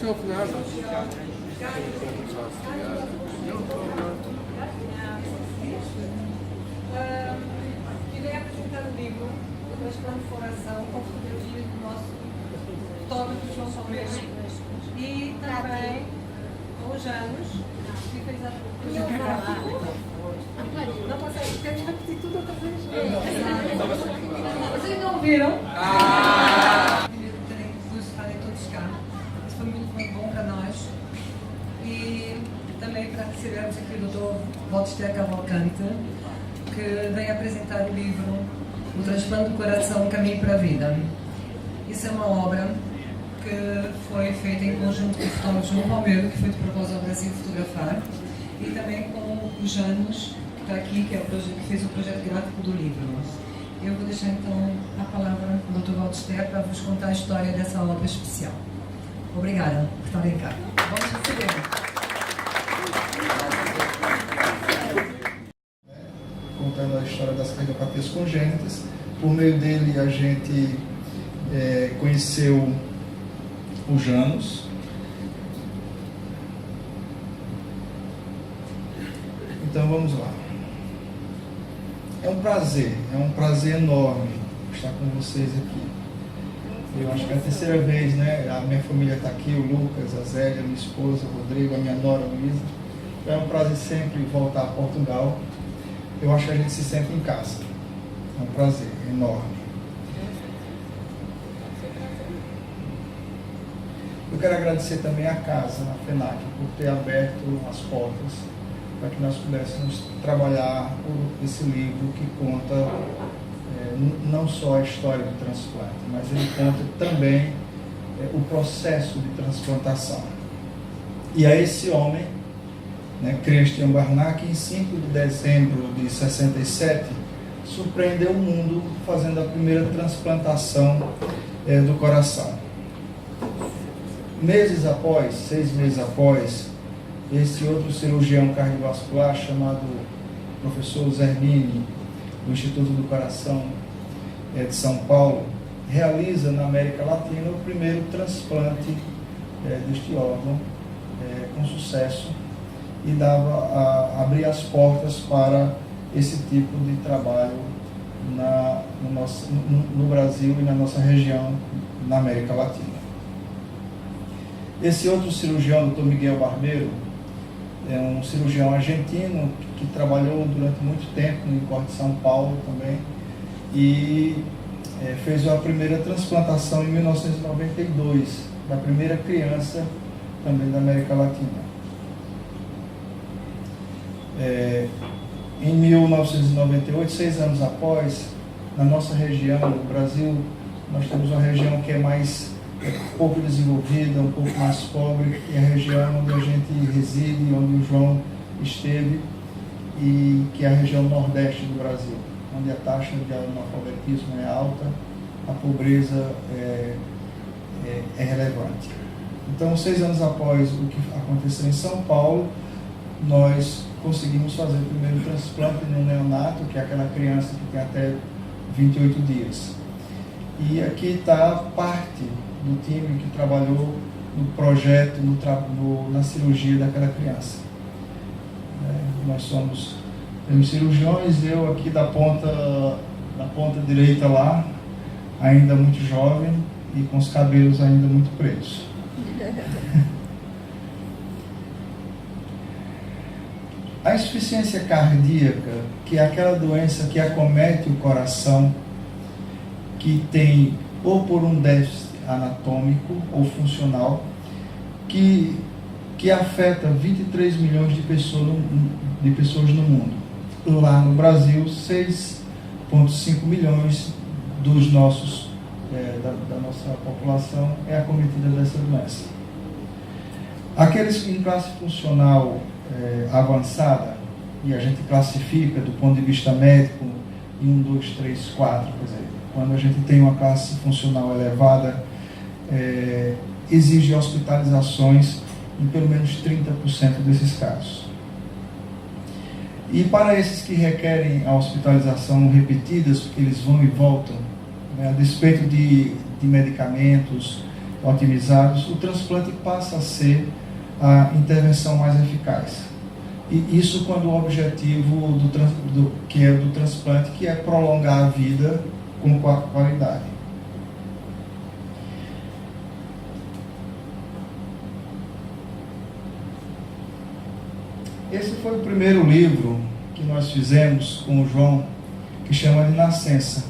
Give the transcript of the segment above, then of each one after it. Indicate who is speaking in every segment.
Speaker 1: Все пляжа.
Speaker 2: Irei apresentar o livro O Transplante de Coração com fotografias do nosso fotógrafo João Salgueiro e também o Janos, que fez a não consegue, temos que repetir tudo outra vez. Vocês não ouviram? Estarem todos cá. Isso foi muito bom para nós. E também para recebermos aqui o Dr. Walter Cavalcante, que vem apresentar o livro O Transplante do Coração, Caminho para a Vida. Isso é uma obra que foi feita em conjunto com o fotógrafo João Palmeiro, que foi de propósito ao Brasil fotografar, e também com o Janos, que está aqui, que fez o projeto gráfico do livro. Eu vou deixar então a palavra ao Dr. Walter para vos contar a história dessa obra especial. Obrigada por estarem cá. Vamos receber.
Speaker 3: Contando a história das cardiopatias congênitas. Por meio dele a gente conheceu o Janos. Então vamos lá. É um prazer enorme estar com vocês aqui. Eu acho que é a terceira vez, né? A minha família está aqui, o Lucas, a Zélia, minha esposa, o Rodrigo, a minha nora, a Luísa. É um prazer sempre voltar a Portugal. Eu acho que a gente se sente em casa. É um prazer enorme. Eu quero agradecer também à casa, à FENAC, por ter aberto as portas para que nós pudéssemos trabalhar esse livro que conta não só a história do transplante, mas ele conta também o processo de transplantação. E a esse homem, Christian Barnack, em 5 de dezembro de 67, surpreendeu o mundo fazendo a primeira transplantação do coração. 6 meses após, esse outro cirurgião cardiovascular chamado professor Zerbini, do Instituto do Coração de São Paulo, realiza na América Latina o primeiro transplante deste órgão com sucesso, e abrir as portas para esse tipo de trabalho no Brasil e na nossa região, na América Latina. Esse outro cirurgião, Dr. Miguel Barbeiro, é um cirurgião argentino que trabalhou durante muito tempo no Corte de São Paulo também, e fez a primeira transplantação em 1992, da primeira criança também da América Latina. Em 1998, 6 anos após, na nossa região, no Brasil, nós temos uma região que é mais pouco desenvolvida, um pouco mais pobre, que é a região onde a gente reside, onde o João esteve, e que é a região nordeste do Brasil, onde a taxa de analfabetismo é alta, a pobreza é relevante. Então, 6 anos após o que aconteceu em São Paulo, nós conseguimos fazer o primeiro transplante no neonato, que é aquela criança que tem até 28 dias. E aqui está parte do time que trabalhou no projeto, na cirurgia daquela criança. Nós somos cirurgiões, eu aqui da ponta direita lá, ainda muito jovem e com os cabelos ainda muito pretos. A insuficiência cardíaca, que é aquela doença que acomete o coração, que tem ou por um déficit anatômico ou funcional, que afeta 23 milhões de pessoas no mundo. Lá no Brasil, 6,5 milhões dos nossos, da nossa população é acometida dessa doença. Aqueles em classe funcional avançada, e a gente classifica do ponto de vista médico em 1, 2, 3, 4, quer dizer, quando a gente tem uma classe funcional elevada, exige hospitalizações em pelo menos 30% desses casos. E para esses que requerem a hospitalização repetidas, porque eles vão e voltam, a despeito de medicamentos otimizados, o transplante passa a ser a intervenção mais eficaz. E isso quando o objetivo do transplante, que é prolongar a vida com qualidade. Esse foi o primeiro livro que nós fizemos com o João, que chama de Nascença.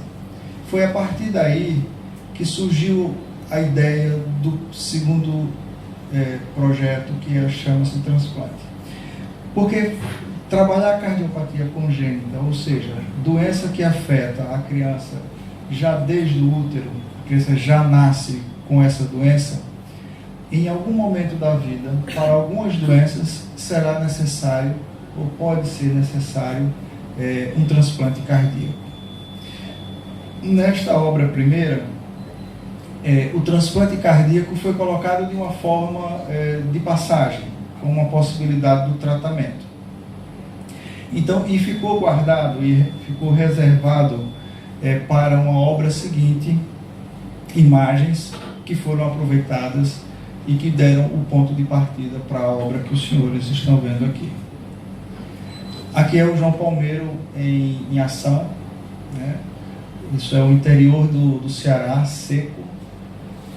Speaker 3: Foi a partir daí que surgiu a ideia do segundo projeto, que chama-se Transplante. Porque trabalhar a cardiopatia congênita, ou seja, doença que afeta a criança já desde o útero, a criança já nasce com essa doença, em algum momento da vida, para algumas doenças, será necessário, ou pode ser necessário, um transplante cardíaco. Nesta obra primeira, o transplante cardíaco foi colocado de uma forma de passagem, como uma possibilidade do tratamento. Então, e ficou guardado e ficou reservado para uma obra seguinte, imagens que foram aproveitadas e que deram o ponto de partida para a obra que os senhores estão vendo aqui. Aqui é o João Palmeiro em ação, né? Isso é o interior do Ceará, seco,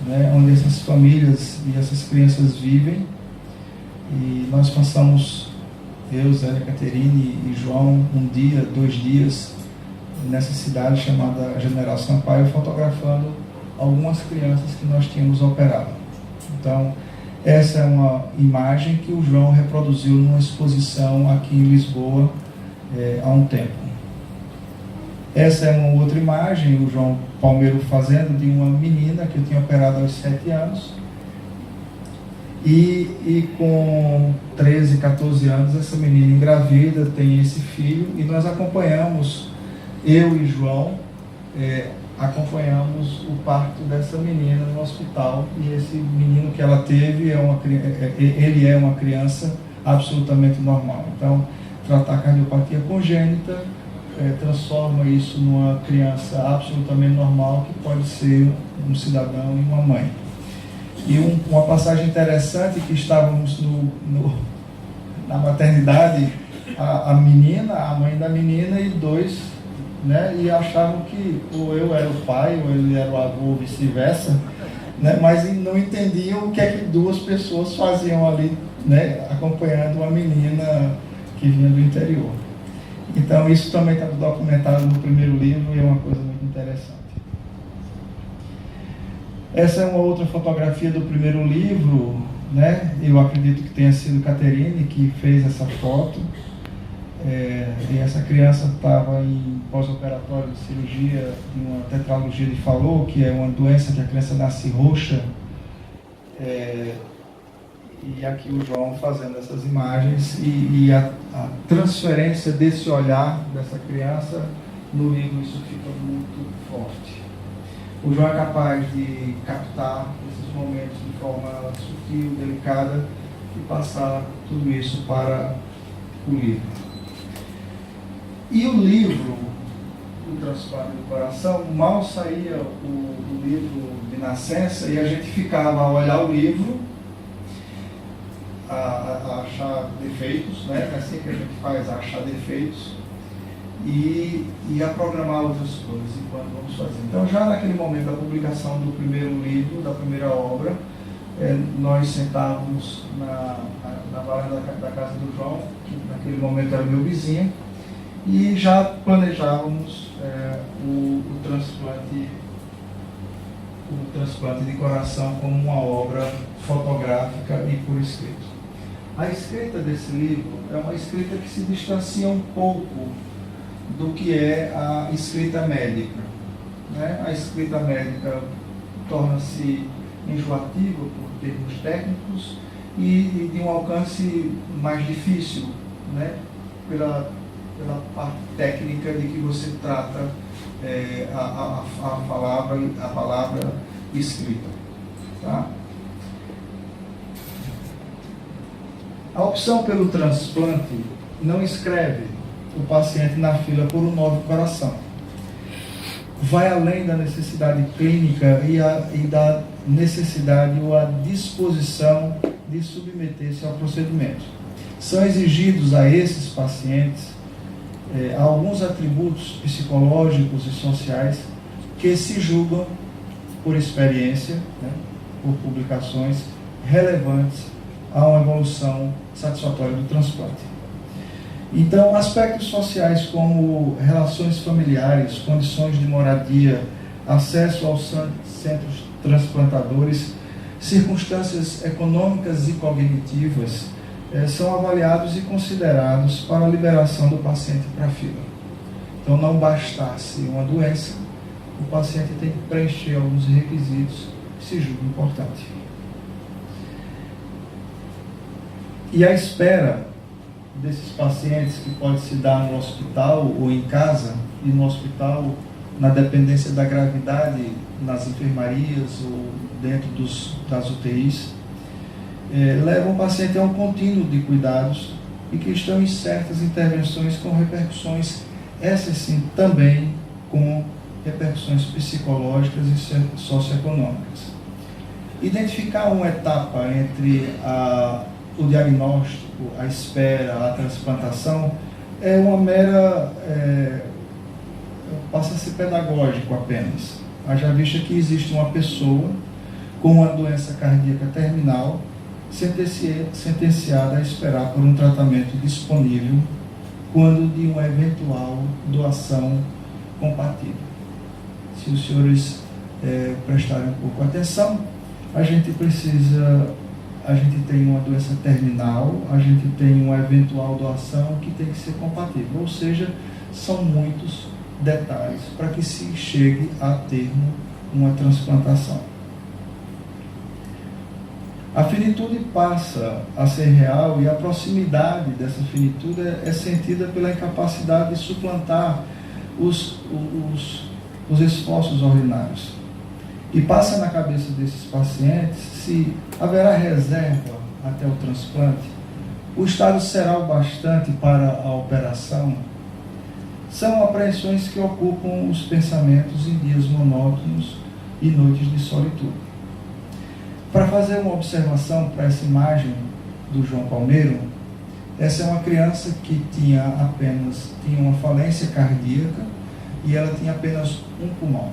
Speaker 3: né? Onde essas famílias e essas crianças vivem. E nós passamos, eu, Zé, Caterine e João, 1 dia, 2 dias, nessa cidade chamada General Sampaio, fotografando algumas crianças que nós tínhamos operado. Então, essa é uma imagem que o João reproduziu numa exposição aqui em Lisboa há um tempo. Essa é uma outra imagem, o João Palmeiro fazendo, de uma menina que eu tinha operado aos 7 anos. E com 13, 14 anos, essa menina engravida, tem esse filho, e nós acompanhamos, eu e João, acompanhamos o parto dessa menina no hospital, e esse menino que ela teve, ele é uma criança absolutamente normal. Então, tratar a cardiopatia congênita transforma isso numa criança absolutamente normal, que pode ser um cidadão e uma mãe. E uma passagem interessante, que estávamos na maternidade, a menina, a mãe da menina e 2, né, e achavam que ou eu era o pai, ou ele era o avô, ou vice-versa, né, mas não entendiam o que é que 2 pessoas faziam ali, né, acompanhando uma menina que vinha do interior. Então isso também está documentado no primeiro livro e é uma coisa muito interessante. Essa é uma outra fotografia do primeiro livro, né? Eu acredito que tenha sido Caterine que fez essa foto. E essa criança estava em pós-operatório de cirurgia de uma tetralogia de Fallot, que é uma doença que a criança nasce roxa. E aqui o João fazendo essas imagens e a transferência desse olhar dessa criança no livro, isso fica muito forte. O João é capaz de captar esses momentos de forma sutil, delicada, e passar tudo isso para o livro. E o livro, o Transplante do Coração, mal saía o livro de Nascença e a gente ficava a olhar o livro, a achar defeitos, né? É assim que a gente faz, a achar defeitos, e a programar outras coisas enquanto vamos fazer. Então, já naquele momento da publicação do primeiro livro, da primeira obra, nós sentávamos na varanda da casa do João, que naquele momento era meu vizinho, e já planejávamos o transplante de coração como uma obra fotográfica e por escrito. A escrita desse livro é uma escrita que se distancia um pouco do que é a escrita médica, né? A escrita médica torna-se enjoativa por termos técnicos e de um alcance mais difícil, né? Pela parte técnica de que você trata a palavra escrita. Tá? A opção pelo transplante não inscreve o paciente na fila por um novo coração. Vai além da necessidade clínica e necessidade ou a disposição de submeter-se ao procedimento. São exigidos a esses pacientes alguns atributos psicológicos e sociais que se julgam, por experiência, né, por publicações, relevantes a uma evolução satisfatória do transplante. Então, aspectos sociais como relações familiares, condições de moradia, acesso aos centros transplantadores, circunstâncias econômicas e cognitivas são avaliados e considerados para a liberação do paciente para a fila. Então, não bastasse uma doença, o paciente tem que preencher alguns requisitos que se julga importante. E a espera desses pacientes, que pode se dar no hospital ou em casa, e no hospital, na dependência da gravidade, nas enfermarias ou dentro das UTIs, levam o paciente a um contínuo de cuidados e que estão em certas intervenções com repercussões, essas sim, também com repercussões psicológicas e socioeconômicas. Identificar uma etapa entre o diagnóstico, a espera, a transplantação, é uma mera... passa a ser pedagógico apenas. Haja vista que existe uma pessoa com uma doença cardíaca terminal sentenciada a esperar por um tratamento disponível quando de uma eventual doação compatível. Se os senhores prestarem um pouco atenção, a gente tem uma doença terminal, a gente tem uma eventual doação que tem que ser compatível, ou seja, são muitos detalhes para que se chegue a termo uma transplantação. A finitude passa a ser real e a proximidade dessa finitude é sentida pela incapacidade de suplantar os esforços ordinários. E passa na cabeça desses pacientes se haverá reserva até o transplante, o estado será o bastante para a operação. São apreensões que ocupam os pensamentos em dias monótonos e noites de solitude. Para fazer uma observação para essa imagem do João Palmeiro, essa é uma criança que tinha uma falência cardíaca e ela tinha apenas um pulmão.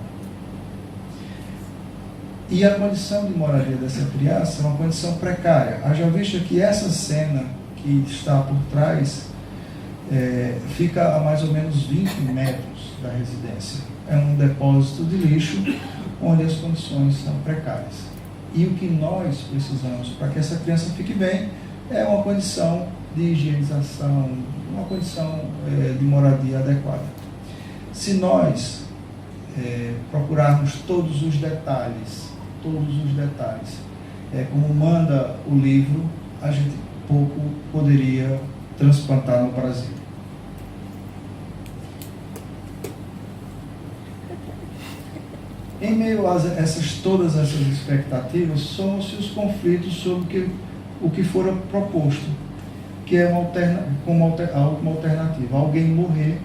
Speaker 3: E a condição de moradia dessa criança é uma condição precária. Haja vista que essa cena que está por trás fica a mais ou menos 20 metros da residência. É um depósito de lixo onde as condições são precárias. E o que nós precisamos para que essa criança fique bem é uma condição de higienização, uma condição de moradia adequada. Se nós procurarmos todos os detalhes, como manda o livro, a gente pouco poderia transplantar no Brasil. Em meio a todas essas expectativas, somam-se os conflitos sobre o que fora proposto, que é a última alternativa, alguém morrer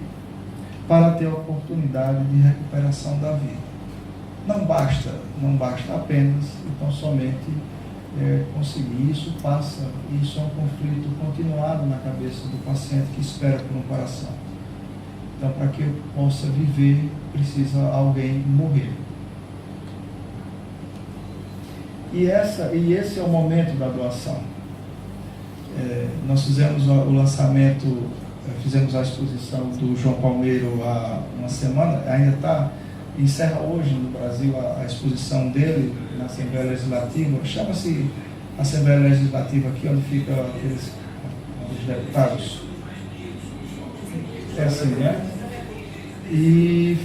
Speaker 3: para ter a oportunidade de recuperação da vida. Não basta apenas, então somente conseguir. Isso é um conflito continuado na cabeça do paciente que espera por um coração. Então, para que eu possa viver, precisa alguém morrer. E esse é o momento da doação. Nós fizemos o lançamento, fizemos a exposição do João Palmeiro há uma semana, encerra hoje no Brasil a exposição dele na Assembleia Legislativa. Chama-se Assembleia Legislativa aqui, onde ficam os deputados. É assim, né? E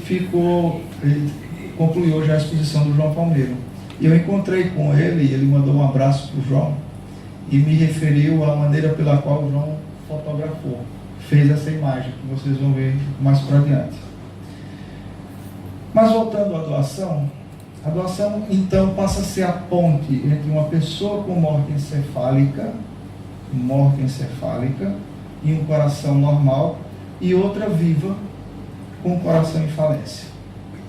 Speaker 3: ele concluiu já a exposição do João Palmeiro. E eu encontrei com ele mandou um abraço para o João e me referiu à maneira pela qual o João fotografou, fez essa imagem, que vocês vão ver mais para adiante. Mas voltando à doação, a doação então passa a ser a ponte entre uma pessoa com morte encefálica e um coração normal, e outra viva com um coração em falência.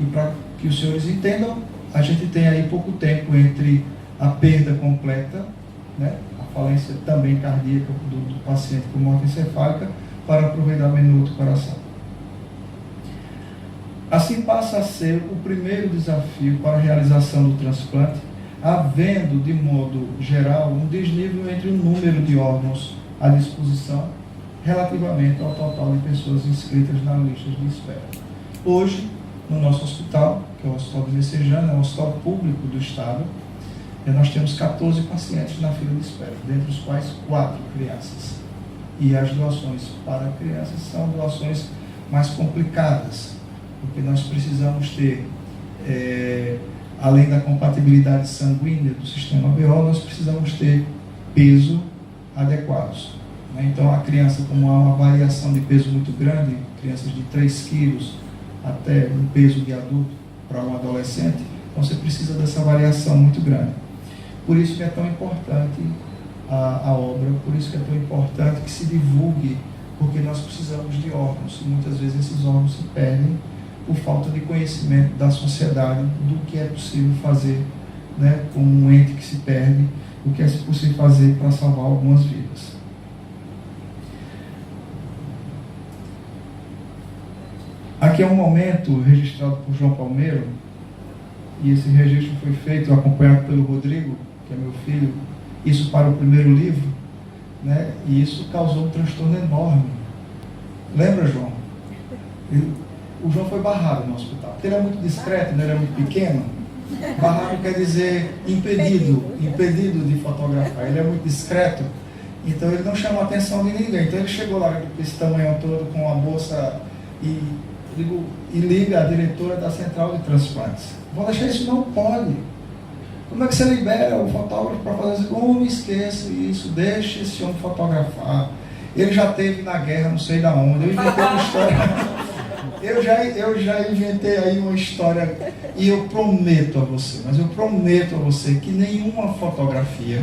Speaker 3: E para que os senhores entendam, a gente tem aí pouco tempo entre a perda completa, né, a falência também cardíaca do paciente com morte encefálica, para aproveitamento do outro coração. Assim passa a ser o primeiro desafio para a realização do transplante, havendo, de modo geral, um desnível entre o número de órgãos à disposição relativamente ao total de pessoas inscritas na lista de espera. Hoje, no nosso hospital, que é o Hospital de Messejana, é um hospital público do Estado, nós temos 14 pacientes na fila de espera, dentre os quais 4 crianças. E as doações para crianças são doações mais complicadas, porque nós precisamos ter, além da compatibilidade sanguínea do sistema BO, nós precisamos ter peso adequados. Então, a criança, como há uma variação de peso muito grande, crianças de 3 quilos até um peso de adulto para um adolescente, então você precisa dessa variação muito grande. Por isso que é tão importante a obra, por isso que é tão importante que se divulgue, porque nós precisamos de órgãos, e muitas vezes esses órgãos se perdem por falta de conhecimento da sociedade do que é possível fazer, né, com um ente que se perde, o que é possível fazer para salvar algumas vidas. Aqui é um momento registrado por João Palmeiro, e esse registro foi feito acompanhado pelo Rodrigo, que é meu filho, isso para o primeiro livro, né? E isso causou um transtorno enorme. Lembra, João? O João foi barrado no hospital, porque ele é muito discreto, né? Ele é muito pequeno. Barrado quer dizer impedido de fotografar. Ele é muito discreto, então ele não chama a atenção de ninguém. Então ele chegou lá com esse tamanho todo, com a bolsa, e liga a diretora da central de transplantes. Vou deixar isso? Não pode. Como é que você libera o fotógrafo para fazer isso? Não me esqueça isso, deixe esse homem fotografar. Ele já esteve na guerra, não sei da onde. Eu inventei uma história. Eu já inventei aí uma história, e eu prometo a você, que nenhuma fotografia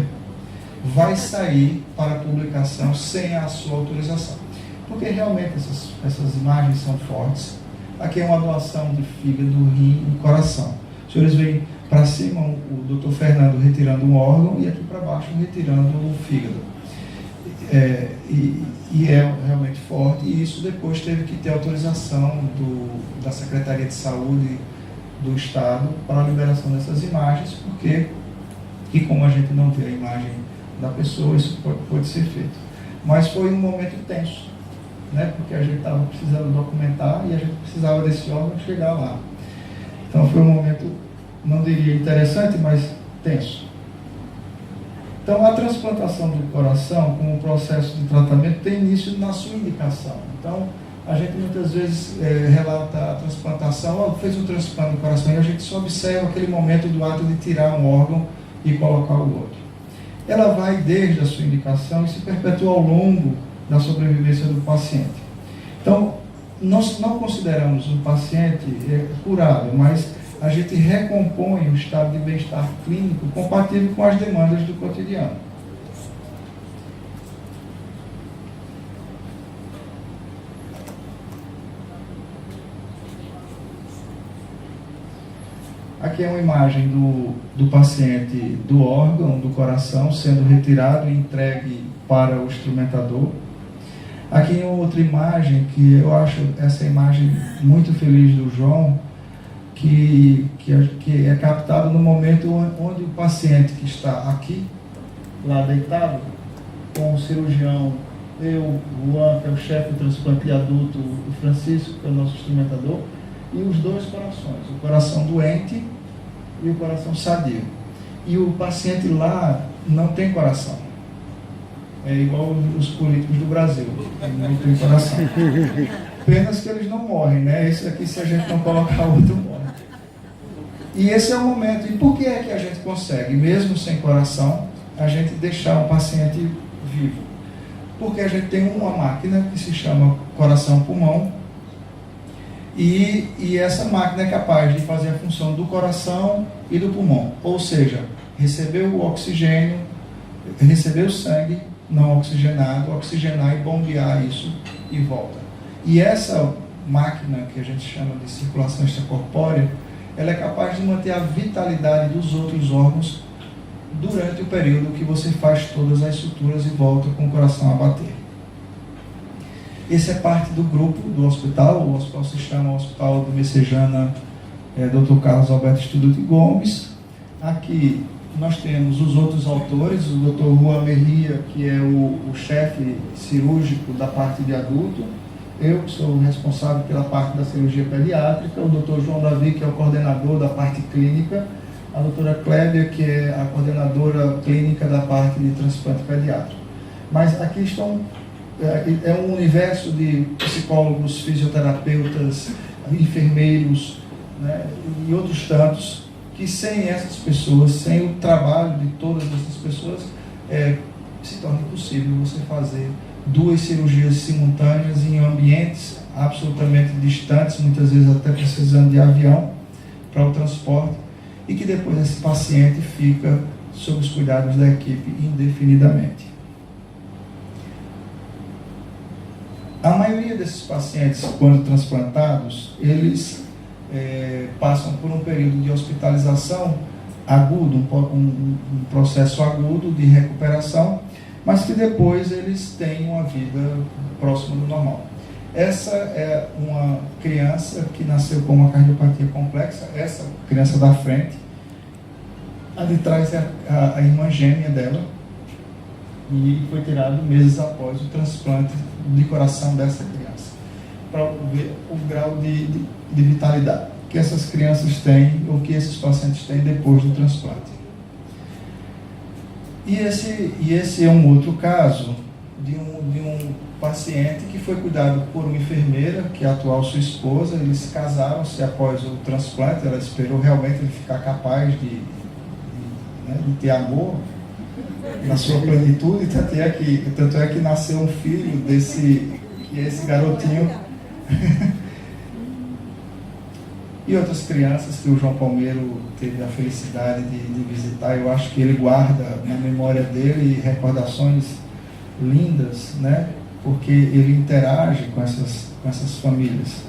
Speaker 3: vai sair para publicação sem a sua autorização. Porque realmente essas imagens são fortes. Aqui é uma doação de fígado, rim e coração. Os senhores veem para cima o Dr. Fernando retirando um órgão e aqui para baixo retirando o fígado. E é realmente forte, e isso depois teve que ter autorização da Secretaria de Saúde do Estado para a liberação dessas imagens, porque, e como a gente não vê a imagem da pessoa, isso pode ser feito. Mas foi um momento tenso, né? Porque a gente estava precisando documentar e a gente precisava desse órgão chegar lá. Então foi um momento, não diria interessante, mas tenso. Então a transplantação do coração, como processo de tratamento, tem início na sua indicação. Então a gente muitas vezes relata a transplantação, fez um transplante do coração, e a gente só observa aquele momento do ato de tirar um órgão e colocar o outro. Ela vai desde a sua indicação e se perpetua ao longo da sobrevivência do paciente. Então, nós não consideramos um paciente curado, mas a gente recompõe um estado de bem-estar clínico compatível com as demandas do cotidiano. Aqui é uma imagem do paciente, do órgão, do coração, sendo retirado e entregue para o instrumentador. Aqui é outra imagem, que eu acho essa imagem muito feliz do João, que é captado no momento onde o paciente que está aqui, lá deitado, com o cirurgião, eu, o Juan, que é o chefe do transplante de adulto, o Francisco, que é o nosso instrumentador, e os dois corações, o coração doente e o coração sadio. E o paciente lá não tem coração. É igual os políticos do Brasil, não tem coração. Apenas que eles não morrem, né? Esse aqui, se a gente não colocar outro, morre. E esse é o momento. E por que é que a gente consegue, mesmo sem coração, a gente deixar um paciente vivo? Porque a gente tem uma máquina que se chama coração-pulmão, e essa máquina é capaz de fazer a função do coração e do pulmão. Ou seja, receber o oxigênio, receber o sangue não oxigenado, oxigenar e bombear isso e volta. E essa máquina, que a gente chama de circulação extracorpórea, ela é capaz de manter a vitalidade dos outros órgãos durante o período que você faz todas as suturas e volta com o coração a bater. Esse é parte do grupo do hospital. O hospital se chama Hospital do Messejana Dr. Carlos Alberto Studuti Gomes. Aqui nós temos os outros autores, o Dr. Juan Merria, que é o chefe cirúrgico da parte de adulto, eu que sou responsável pela parte da cirurgia pediátrica, o Dr. João Davi, que é o coordenador da parte clínica, a doutora Clébia, que é a coordenadora clínica da parte de transplante pediátrico. Mas aqui estão, é um universo de psicólogos, fisioterapeutas, enfermeiros, né, e outros tantos, que sem essas pessoas, sem o trabalho de todas essas pessoas, se torna impossível você fazer 2 cirurgias simultâneas em ambientes absolutamente distantes, muitas vezes até precisando de avião para o transporte, e que depois esse paciente fica sob os cuidados da equipe indefinidamente. A maioria desses pacientes, quando transplantados, eles passam por um período de hospitalização agudo, um processo agudo de recuperação, mas que depois eles têm uma vida próxima do normal. Essa é uma criança que nasceu com uma cardiopatia complexa, essa criança da frente. A de trás é a irmã gêmea dela, e foi tirado meses após o transplante de coração dessa criança, para ver o grau de vitalidade que essas crianças têm, ou que esses pacientes têm depois do transplante. E esse é um outro caso de um paciente que foi cuidado por uma enfermeira, que é a atual sua esposa. Eles casaram-se após o transplante, ela esperou realmente ele ficar capaz de ter amor na sua plenitude, tanto é que nasceu um filho desse garotinho. E outras crianças que o João Palmeiro teve a felicidade de visitar. Eu acho que ele guarda na memória dele recordações lindas, né? Porque ele interage com essas famílias.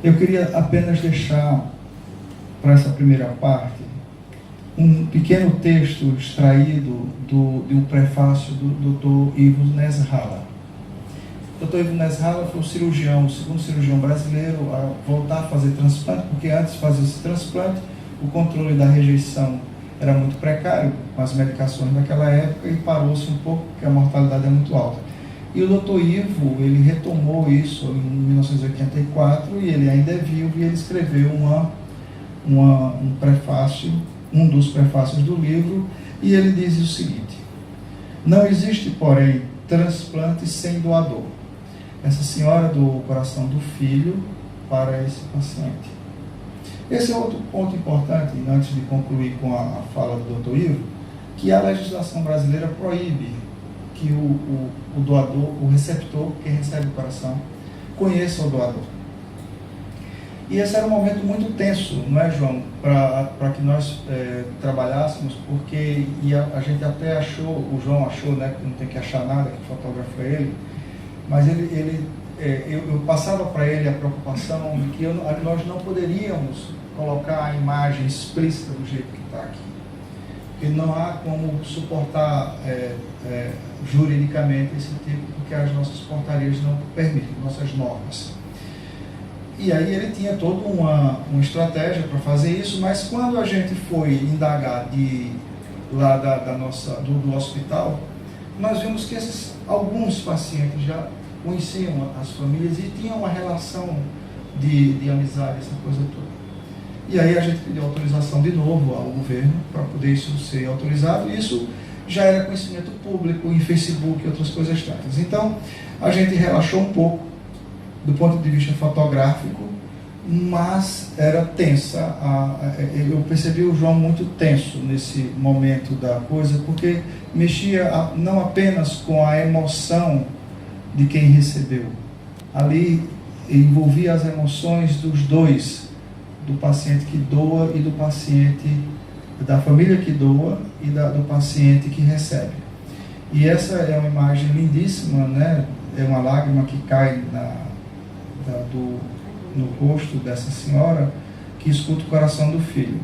Speaker 3: Eu queria apenas deixar para essa primeira parte um pequeno texto extraído de um prefácio do Dr. Ivo Nesralla. O Dr. Ivo Nesralla foi o segundo cirurgião brasileiro a voltar a fazer transplante, porque antes de fazer esse transplante, o controle da rejeição era muito precário com as medicações daquela época, e parou-se um pouco porque a mortalidade é muito alta. E o Dr. Ivo, ele retomou isso em 1984, e ele ainda é vivo, e ele escreveu um prefácio, um dos prefácios do livro, e ele diz o seguinte: não existe, porém, transplante sem doador. Essa senhora doou o coração do filho para esse paciente. Esse é outro ponto importante, antes de concluir com a fala do Dr. Ivo, que a legislação brasileira proíbe que o doador, o receptor, quem recebe o coração, conheça o doador. E esse era um momento muito tenso, não é, João? Para que nós trabalhássemos, porque a gente até achou, o João achou, né, que não tem que achar nada, que o fotógrafo é ele, mas eu passava para ele a preocupação de que nós não poderíamos colocar a imagem explícita do jeito que está aqui. Porque não há como suportar juridicamente esse tipo, porque as nossas portarias não permitem, nossas normas. E aí ele tinha toda uma estratégia para fazer isso, mas quando a gente foi indagar lá do hospital, nós vimos que alguns pacientes já conheciam as famílias e tinham uma relação de amizade, essa coisa toda. E aí a gente pediu autorização de novo ao governo para poder isso ser autorizado, e isso já era conhecimento público em Facebook e outras coisas tantas. Então a gente relaxou um pouco do ponto de vista fotográfico, mas era tensa. Eu percebi o João muito tenso nesse momento da coisa, porque mexia não apenas com a emoção de quem recebeu. Ali envolvia as emoções dos dois, do paciente que doa e do paciente, da família que doa e do paciente que recebe. E essa é uma imagem lindíssima, né? É uma lágrima que cai no rosto dessa senhora que escuta o coração do filho.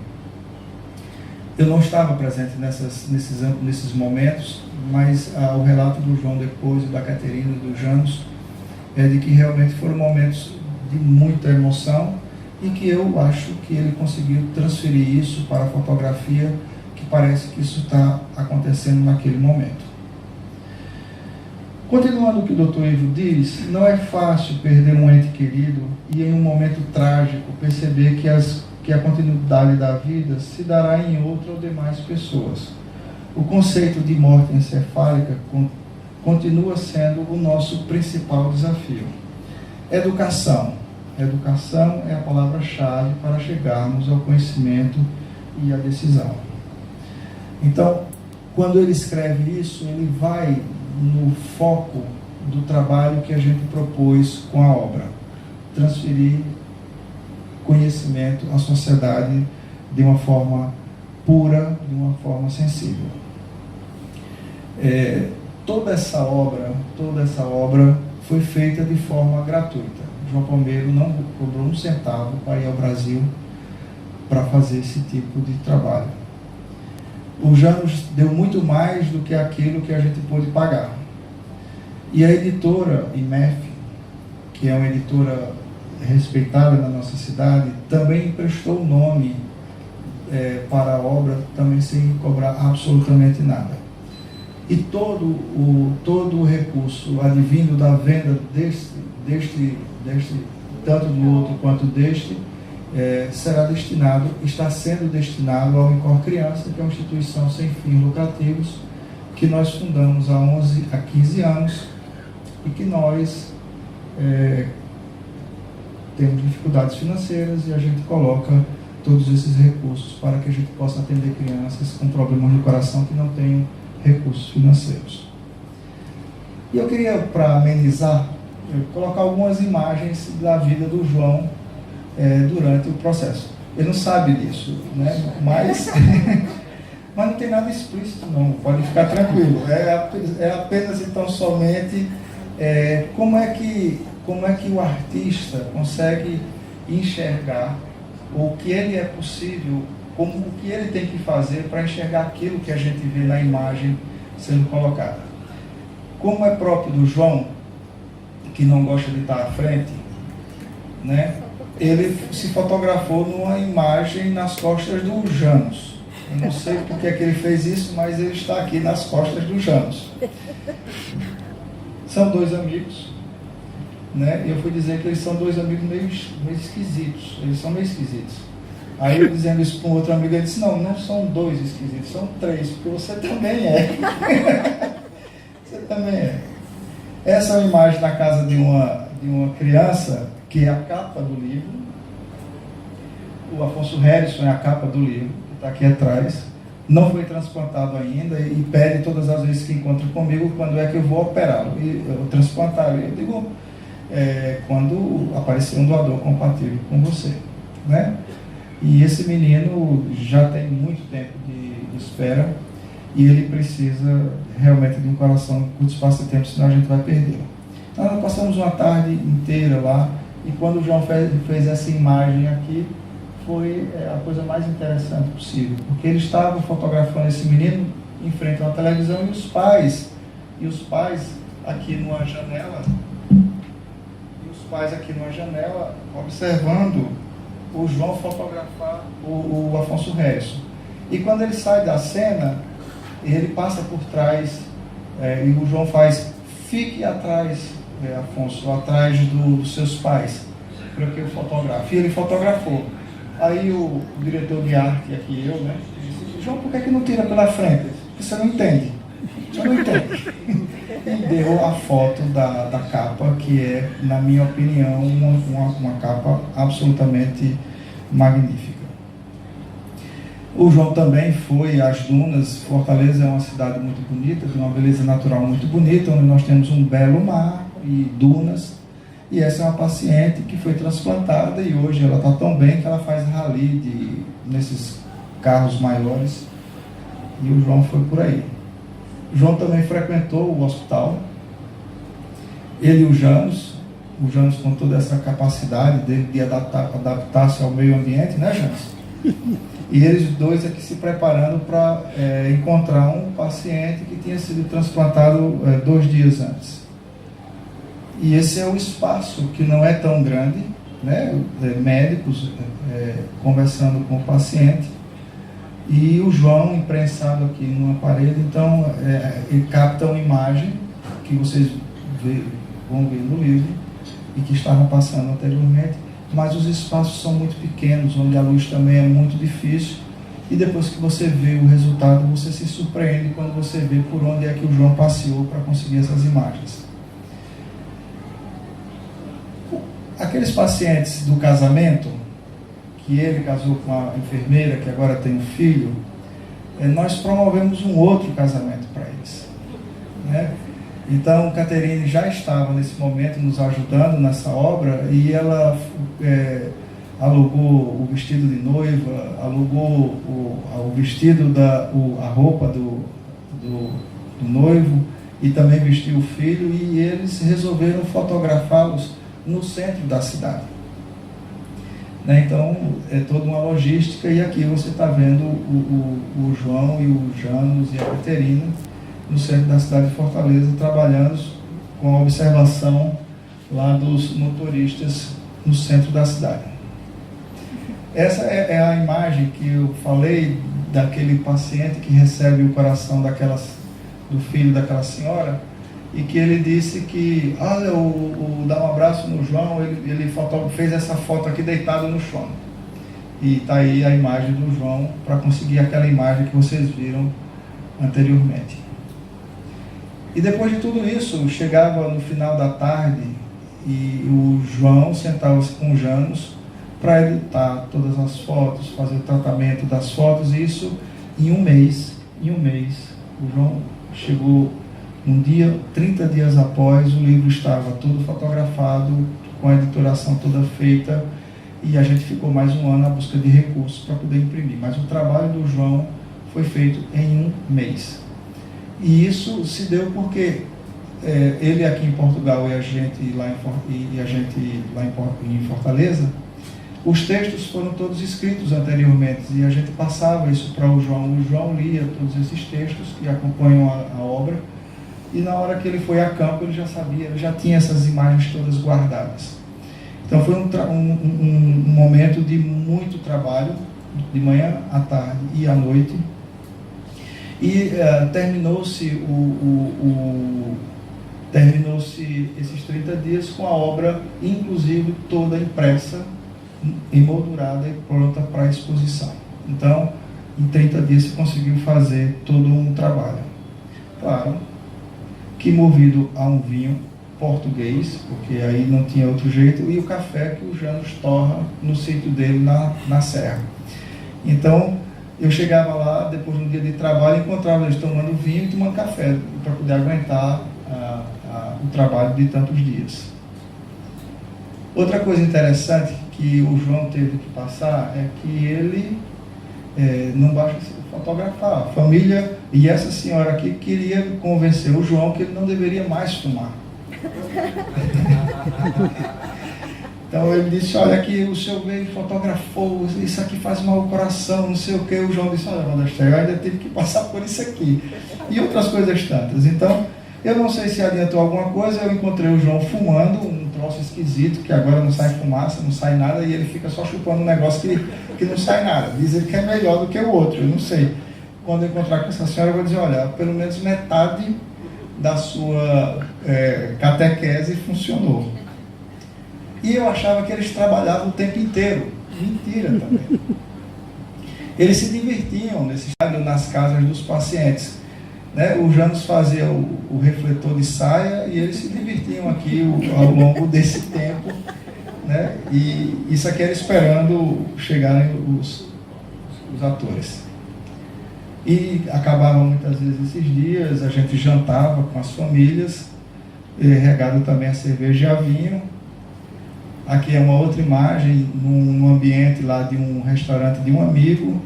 Speaker 3: Eu não estava presente nesses momentos, mas o relato do João depois, da Caterina, do Janos, é de que realmente foram momentos de muita emoção e que eu acho que ele conseguiu transferir isso para a fotografia, que parece que isso está acontecendo naquele momento. Continuando o que o Dr. Ivo diz, não é fácil perder um ente querido e em um momento trágico perceber que a continuidade da vida se dará em outra ou demais pessoas. O conceito de morte encefálica continua sendo o nosso principal desafio. Educação. Educação é a palavra-chave para chegarmos ao conhecimento e à decisão. Então, quando ele escreve isso, ele vai no foco do trabalho que a gente propôs com a obra. Transferir conhecimento à sociedade de uma forma pura, de uma forma sensível. Toda essa obra foi feita de forma gratuita. João Palmeiro não cobrou um centavo para ir ao Brasil para fazer esse tipo de trabalho. O Janos deu muito mais do que aquilo que a gente pôde pagar. E a editora IMEF, que é uma editora respeitada na nossa cidade, também emprestou o nome para a obra, também sem cobrar absolutamente nada. E todo o recurso advindo da venda deste tanto do outro quanto deste, está sendo destinado ao Incor Criança, que é uma instituição sem fins lucrativos, que nós fundamos há 15 anos e que nós temos dificuldades financeiras e a gente coloca todos esses recursos para que a gente possa atender crianças com problemas no coração que não tenham recursos financeiros. E eu queria, para amenizar, colocar algumas imagens da vida do João durante o processo. Ele não sabe disso, né? Mas não tem nada explícito, não, pode ficar tranquilo. É apenas então somente como é que o artista consegue enxergar o que ele é possível, o que ele tem que fazer para enxergar aquilo que a gente vê na imagem sendo colocada. Como é próprio do João, que não gosta de estar à frente, né? Ele se fotografou numa imagem nas costas do Janos. Eu não sei porque é que ele fez isso, mas ele está aqui nas costas do Janos. São dois amigos, né? Eu fui dizer que eles são dois amigos meio esquisitos. Eles são meio esquisitos. Aí eu dizendo isso para um outro amigo, ele disse, não são dois esquisitos, são três, porque você também é. Você também é. Essa é uma imagem na casa de uma criança, que é a capa do livro. O Afonso Harrison é a capa do livro, que está aqui atrás. Não foi transplantado ainda e pede todas as vezes que encontra comigo quando é que eu vou operá-lo. E eu transplantar, eu digo, quando aparecer um doador compatível com você, né? E esse menino já tem muito tempo de espera e ele precisa realmente de um coração com curto espaço de tempo, senão a gente vai perdê-lo. Então nós passamos uma tarde inteira lá e quando o João fez essa imagem aqui, foi a coisa mais interessante possível, porque ele estava fotografando esse menino em frente a uma televisão e os pais aqui numa janela, observando o João fotografar o Afonso Harrison. E quando ele sai da cena, ele passa por trás e o João faz, fique atrás, Afonso, atrás dos seus pais, para que eu fotografe. E ele fotografou. Aí o diretor de arte aqui, eu, né, disse, João, por que não tira pela frente? Porque você não entende. Você não entende. E deu a foto da capa, que é, na minha opinião, uma capa absolutamente magnífica. O João também foi às dunas. Fortaleza é uma cidade muito bonita, de uma beleza natural muito bonita, onde nós temos um belo mar e dunas. E essa é uma paciente que foi transplantada e hoje ela está tão bem que ela faz rally nesses carros maiores. E o João foi por aí. O João também frequentou o hospital. Ele e o Janos, o Janos com toda essa capacidade dele de adaptar-se ao meio ambiente, né, Janos? E eles dois aqui se preparando para encontrar um paciente que tinha sido transplantado 2 dias antes. E esse é o espaço que não é tão grande, né? Médicos conversando com o paciente, e o João imprensado aqui numa parede. Então ele capta uma imagem que vocês vão ver no livro e que estavam passando anteriormente, mas os espaços são muito pequenos, onde a luz também é muito difícil, e depois que você vê o resultado, você se surpreende quando você vê por onde é que o João passeou para conseguir essas imagens. Aqueles pacientes do casamento, que ele casou com a enfermeira, que agora tem um filho, nós promovemos um outro casamento para eles, né? Então, Caterine já estava nesse momento nos ajudando nessa obra, e ela alugou o vestido de noiva, alugou o vestido, a roupa do noivo, e também vestiu o filho, e eles resolveram fotografá-los no centro da cidade. Né? Então, é toda uma logística, e aqui você está vendo o João e o Janos e a Caterina no centro da cidade de Fortaleza, trabalhando com a observação lá dos motoristas no centro da cidade. Essa é a imagem que eu falei daquele paciente que recebe o coração do filho daquela senhora, e que ele disse que, olha, dá um abraço no João, ele fez essa foto aqui deitado no chão. E está aí a imagem do João, para conseguir aquela imagem que vocês viram anteriormente. E depois de tudo isso, chegava no final da tarde, e o João sentava-se com o Janos para editar todas as fotos, fazer o tratamento das fotos, e isso em um mês. O João chegou um dia, 30 dias após, o livro estava todo fotografado, com a editoração toda feita, e a gente ficou mais um ano à busca de recursos para poder imprimir. Mas o trabalho do João foi feito em um mês. E isso se deu porque ele aqui em Portugal e a gente lá em Fortaleza, os textos foram todos escritos anteriormente, e a gente passava isso para o João. O João lia todos esses textos que acompanham a obra, e na hora que ele foi a campo, ele já sabia, ele já tinha essas imagens todas guardadas. Então foi um momento de muito trabalho, de manhã, à tarde e à noite. E terminou-se esses 30 dias com a obra, inclusive toda impressa, emoldurada e pronta para a exposição. Então, em 30 dias se conseguiu fazer todo um trabalho. Claro que movido a um vinho português, porque aí não tinha outro jeito, e o café que o Janos torra no sítio dele na serra. Então, eu chegava lá, depois de um dia de trabalho, encontrava eles tomando vinho e tomando café, para poder aguentar o trabalho de tantos dias. Outra coisa interessante que o João teve que passar é que ele não basta se fotografar. A família e essa senhora aqui queria convencer o João que ele não deveria mais fumar. Então ele disse, olha, aqui o senhor veio e fotografou, isso aqui faz mal ao coração, não sei o que. O João disse, olha, Modéstia, eu ainda tive que passar por isso aqui. E outras coisas tantas. Então, eu não sei se adiantou alguma coisa, eu encontrei o João fumando um troço esquisito, que agora não sai fumaça, não sai nada, e ele fica só chupando um negócio que não sai nada. Diz ele que é melhor do que o outro, eu não sei. Quando eu encontrar com essa senhora, eu vou dizer, olha, pelo menos metade da sua catequese funcionou. E eu achava que eles trabalhavam o tempo inteiro. Mentira também. Eles se divertiam nas casas dos pacientes. Né? O Janos fazia o refletor de saia e eles se divertiam aqui ao longo desse tempo. Né? E isso aqui era esperando chegarem os atores. E acabavam muitas vezes esses dias, a gente jantava com as famílias, regado também a cerveja e a vinho. Aqui é uma outra imagem, num ambiente lá de um restaurante de um amigo,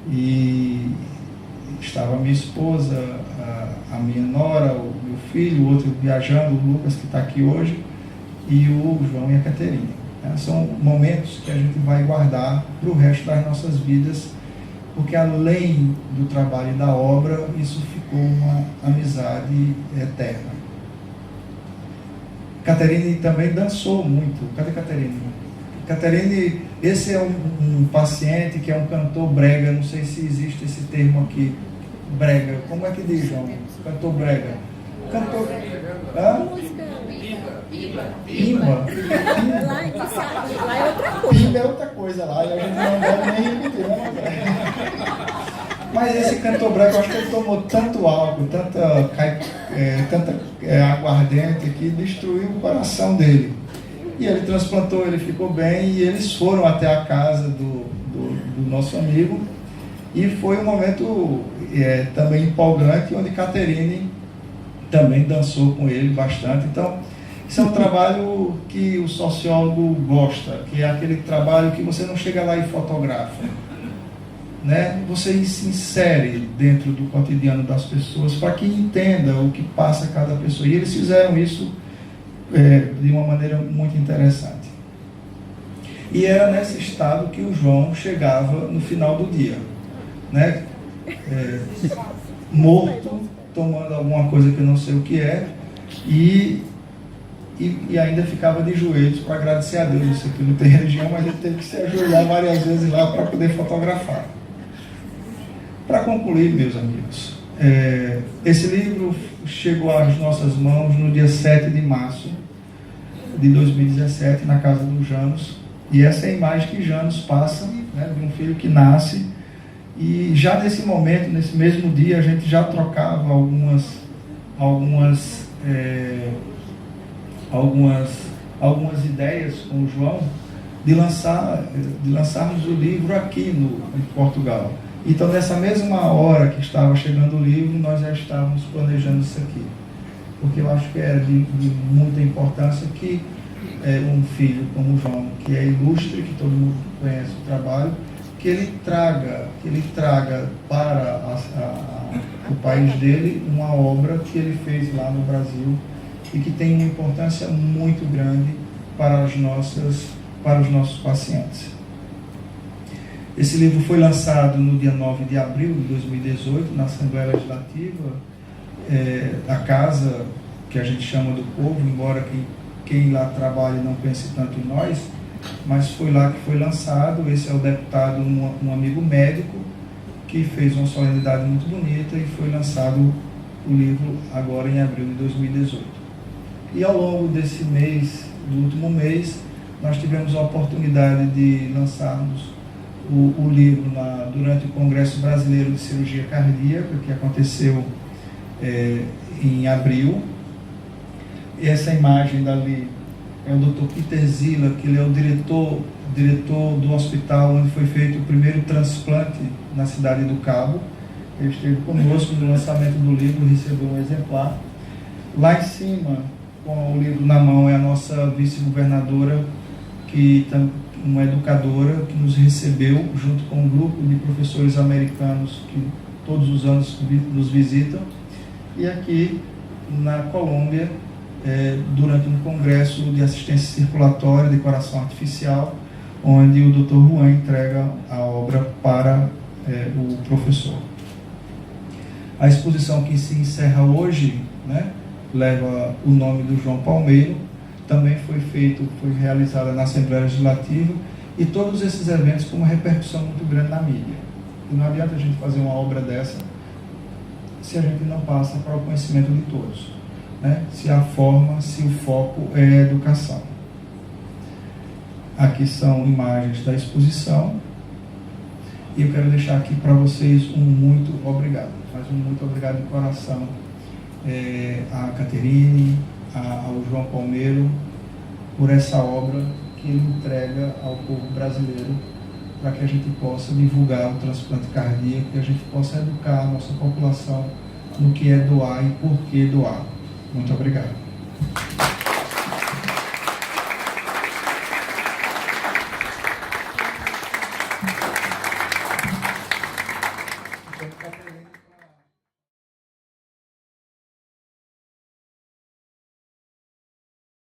Speaker 3: e estava a minha esposa, a minha nora, o meu filho, o outro viajando, o Lucas, que está aqui hoje, e o João e a Caterine. São momentos que a gente vai guardar para o resto das nossas vidas, porque além do trabalho e da obra, isso ficou uma amizade eterna. Caterine também dançou muito. Cadê Caterine? Caterine, esse é um paciente que é um cantor brega, não sei se existe esse termo aqui, brega. Como é que diz, João? Cantor brega. Cantor... Pimba.
Speaker 1: Lá é outra coisa.
Speaker 3: Pimba é outra coisa lá, e a gente não deve nem repetir, né? Mas esse cantor brega, eu acho que ele tomou tanto álcool, tanta aguardente que destruiu o coração dele. E ele transplantou, ele ficou bem, e eles foram até a casa do nosso amigo, e foi um momento também empolgante, onde Caterine também dançou com ele bastante. Então, isso é um trabalho que o sociólogo gosta, que é aquele trabalho que você não chega lá e fotografa, né? Você se insere dentro do cotidiano das pessoas para que entenda o que passa cada pessoa. E eles fizeram isso de uma maneira muito interessante. E era nesse estado que o João chegava no final do dia, né? Morto, tomando alguma coisa que eu não sei o que é, e ainda ficava de joelhos para agradecer a Deus. Isso aqui não tem religião, mas ele teve que se ajoelhar várias vezes lá para poder fotografar. Para concluir, meus amigos, esse livro chegou às nossas mãos no dia 7 de março de 2017, na casa do Janos, e essa é a imagem que Janos passa, né, de um filho que nasce, e já nesse momento, nesse mesmo dia, a gente já trocava algumas ideias com o João de lançarmos o livro aqui em Portugal. Então, nessa mesma hora que estava chegando o livro, nós já estávamos planejando isso aqui, porque eu acho que é de muita importância que um filho como o João, que é ilustre, que todo mundo conhece o trabalho, que ele traga para o país dele uma obra que ele fez lá no Brasil e que tem uma importância muito grande para os nossos pacientes. Esse livro foi lançado no dia 9 de abril de 2018, na Assembleia Legislativa, da Casa, que a gente chama do Povo, embora quem lá trabalha não pense tanto em nós, mas foi lá que foi lançado. Esse é o deputado, um amigo médico, que fez uma solenidade muito bonita, e foi lançado o livro agora em abril de 2018. E ao longo desse mês, do último mês, nós tivemos a oportunidade de lançarmos o livro durante o Congresso Brasileiro de Cirurgia Cardíaca, que aconteceu em abril. E essa imagem dali é o Dr. Peter Zilla, que ele é o diretor do hospital onde foi feito o primeiro transplante na cidade do Cabo. Ele esteve conosco no lançamento do livro, recebeu um exemplar. Lá em cima, com o livro na mão, é a nossa vice-governadora, uma educadora que nos recebeu junto com um grupo de professores americanos que todos os anos nos visitam. E aqui na Colômbia, durante um congresso de assistência circulatória de coração artificial, onde o Dr. Juan entrega a obra para o professor. A exposição que se encerra hoje, né, leva o nome do João Palmeiro. Também foi realizada na Assembleia Legislativa, e todos esses eventos com uma repercussão muito grande na mídia. E não adianta a gente fazer uma obra dessa se a gente não passa para o conhecimento de todos, né? Se o foco é a educação. Aqui são imagens da exposição, e eu quero deixar aqui para vocês um muito obrigado, mas um muito obrigado de coração a Caterine, ao João Palmeiro, por essa obra que ele entrega ao povo brasileiro, para que a gente possa divulgar o transplante cardíaco, que a gente possa educar a nossa população no que é doar e por que doar. Muito obrigado.